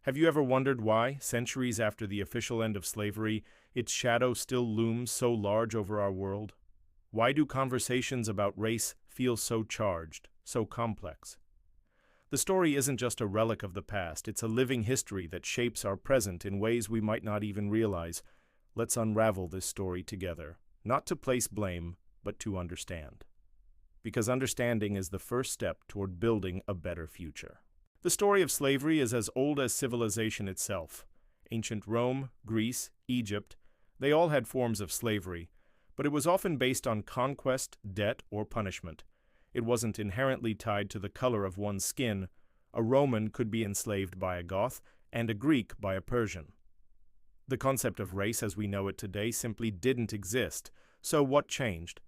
Have you ever wondered why, centuries after the official end of slavery, its shadow still looms so large over our world? Why do conversations about race feel so charged, so complex? The story isn't just a relic of the past, it's a living history that shapes our present in ways we might not even realize. Let's unravel this story together, not to place blame, but to understand. Because understanding is the first step toward building a better future. The story of slavery is as old as civilization itself. Ancient Rome, Greece, Egypt, they all had forms of slavery, but it was often based on conquest, debt, or punishment. It wasn't inherently tied to the color of one's skin. A Roman could be enslaved by a Goth, and a Greek by a Persian. The concept of race as we know it today simply didn't exist. So what changed?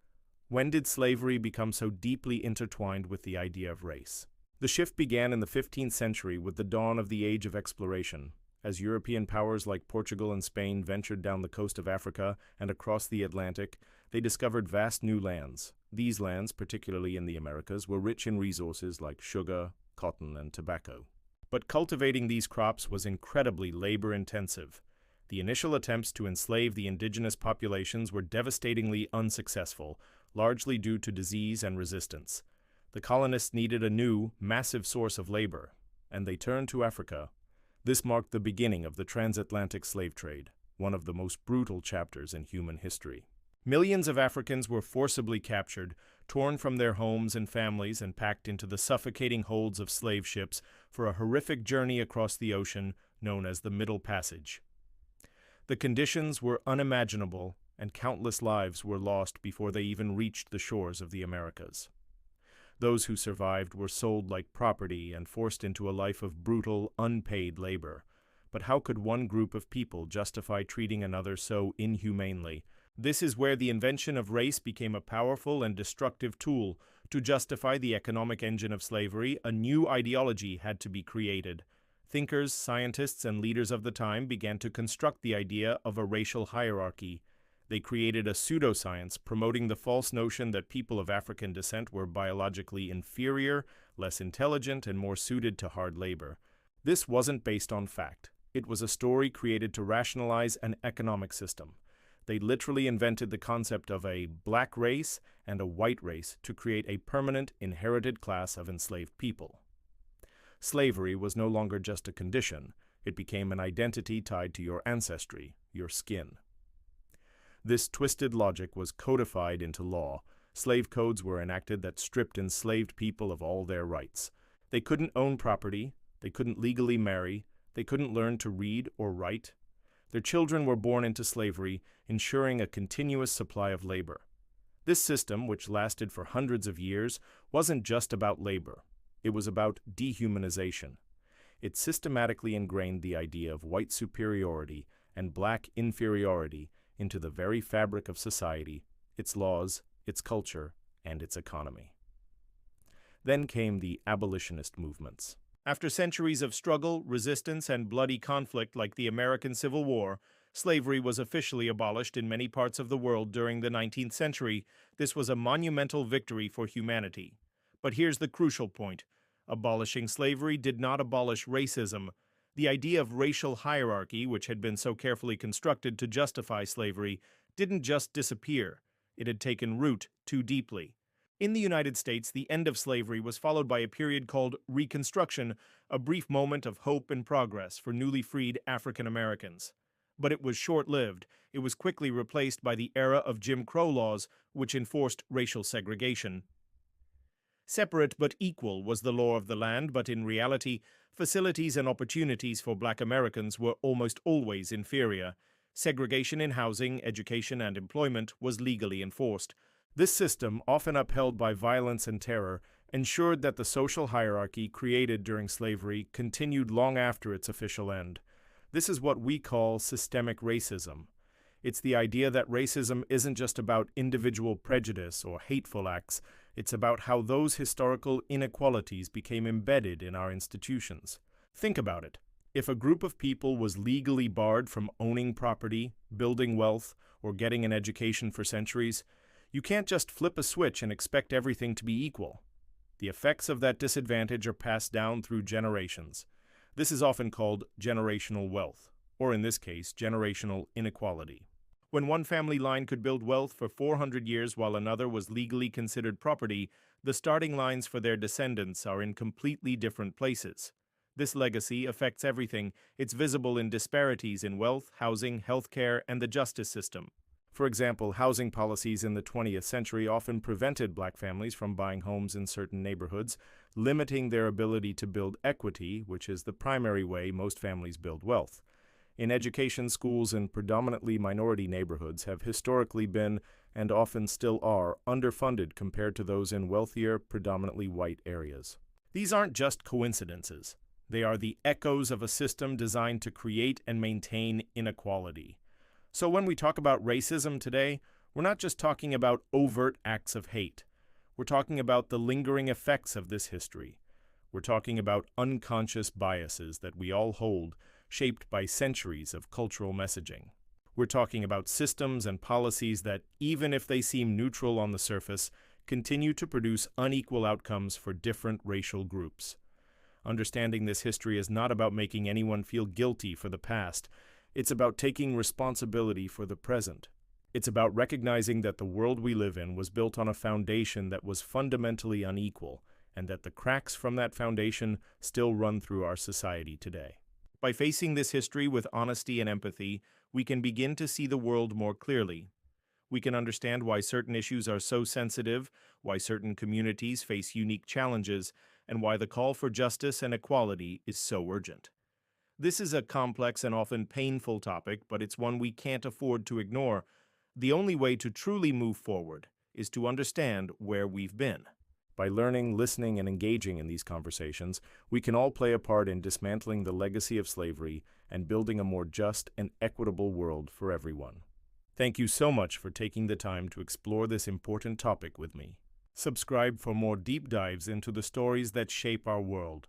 When did slavery become so deeply intertwined with the idea of race? The shift began in the 15th century with the dawn of the Age of Exploration. As European powers like Portugal and Spain ventured down the coast of Africa and across the Atlantic, they discovered vast new lands. These lands, particularly in the Americas, were rich in resources like sugar, cotton, and tobacco. But cultivating these crops was incredibly labor-intensive. The initial attempts to enslave the indigenous populations were devastatingly unsuccessful, largely due to disease and resistance. The colonists needed a new, massive source of labor, and they turned to Africa. This marked the beginning of the transatlantic slave trade, one of the most brutal chapters in human history. Millions of Africans were forcibly captured, torn from their homes and families, and packed into the suffocating holds of slave ships for a horrific journey across the ocean known as the Middle Passage. The conditions were unimaginable, and countless lives were lost before they even reached the shores of the Americas. Those who survived were sold like property and forced into a life of brutal, unpaid labor. But how could one group of people justify treating another so inhumanely? This is where the invention of race became a powerful and destructive tool. To justify the economic engine of slavery, a new ideology had to be created. Thinkers, scientists, and leaders of the time began to construct the idea of a racial hierarchy. They created a pseudoscience promoting the false notion that people of African descent were biologically inferior, less intelligent, and more suited to hard labor. This wasn't based on fact. It was a story created to rationalize an economic system. They literally invented the concept of a black race and a white race to create a permanent, inherited class of enslaved people. Slavery was no longer just a condition. It became an identity tied to your ancestry, your skin. This twisted logic was codified into law. Slave codes were enacted that stripped enslaved people of all their rights. They couldn't own property, they couldn't legally marry, they couldn't learn to read or write. Their children were born into slavery, ensuring a continuous supply of labor. This system, which lasted for hundreds of years, wasn't just about labor. It was about dehumanization. It systematically ingrained the idea of white superiority and black inferiority into the very fabric of society, its laws, its culture, and its economy. Then came the abolitionist movements. After centuries of struggle, resistance, and bloody conflict like the American Civil War, slavery was officially abolished in many parts of the world during the 19th century. This was a monumental victory for humanity. But here's the crucial point. Abolishing slavery did not abolish racism. The idea of racial hierarchy, which had been so carefully constructed to justify slavery, didn't just disappear. It had taken root too deeply. In the United States, the end of slavery was followed by a period called Reconstruction, a brief moment of hope and progress for newly freed African Americans. But it was short-lived. It was quickly replaced by the era of Jim Crow laws, which enforced racial segregation. Separate but equal was the law of the land, but in reality, facilities and opportunities for Black Americans were almost always inferior. Segregation in housing, education, and employment was legally enforced. This system, often upheld by violence and terror, ensured that the social hierarchy created during slavery continued long after its official end. This is what we call systemic racism. It's the idea that racism isn't just about individual prejudice or hateful acts. It's about how those historical inequalities became embedded in our institutions. Think about it. If a group of people was legally barred from owning property, building wealth, or getting an education for centuries, you can't just flip a switch and expect everything to be equal. The effects of that disadvantage are passed down through generations. This is often called generational wealth, or in this case, generational inequality. When one family line could build wealth for 400 years while another was legally considered property, the starting lines for their descendants are in completely different places. This legacy affects everything. It's visible in disparities in wealth, housing, healthcare, and the justice system. For example, housing policies in the 20th century often prevented black families from buying homes in certain neighborhoods, limiting their ability to build equity, which is the primary way most families build wealth. In education, schools in predominantly minority neighborhoods have historically been, and often still are, underfunded compared to those in wealthier, predominantly white areas. These aren't just coincidences. They are the echoes of a system designed to create and maintain inequality. So when we talk about racism today, we're not just talking about overt acts of hate. We're talking about the lingering effects of this history. We're talking about unconscious biases that we all hold, shaped by centuries of cultural messaging. We're talking about systems and policies that, even if they seem neutral on the surface, continue to produce unequal outcomes for different racial groups. Understanding this history is not about making anyone feel guilty for the past. It's about taking responsibility for the present. It's about recognizing that the world we live in was built on a foundation that was fundamentally unequal, and that the cracks from that foundation still run through our society today. By facing this history with honesty and empathy, we can begin to see the world more clearly. We can understand why certain issues are so sensitive, why certain communities face unique challenges, and why the call for justice and equality is so urgent. This is a complex and often painful topic, but it's one we can't afford to ignore. The only way to truly move forward is to understand where we've been. By learning, listening, and engaging in these conversations, we can all play a part in dismantling the legacy of slavery and building a more just and equitable world for everyone. Thank you so much for taking the time to explore this important topic with me. Subscribe for more deep dives into the stories that shape our world.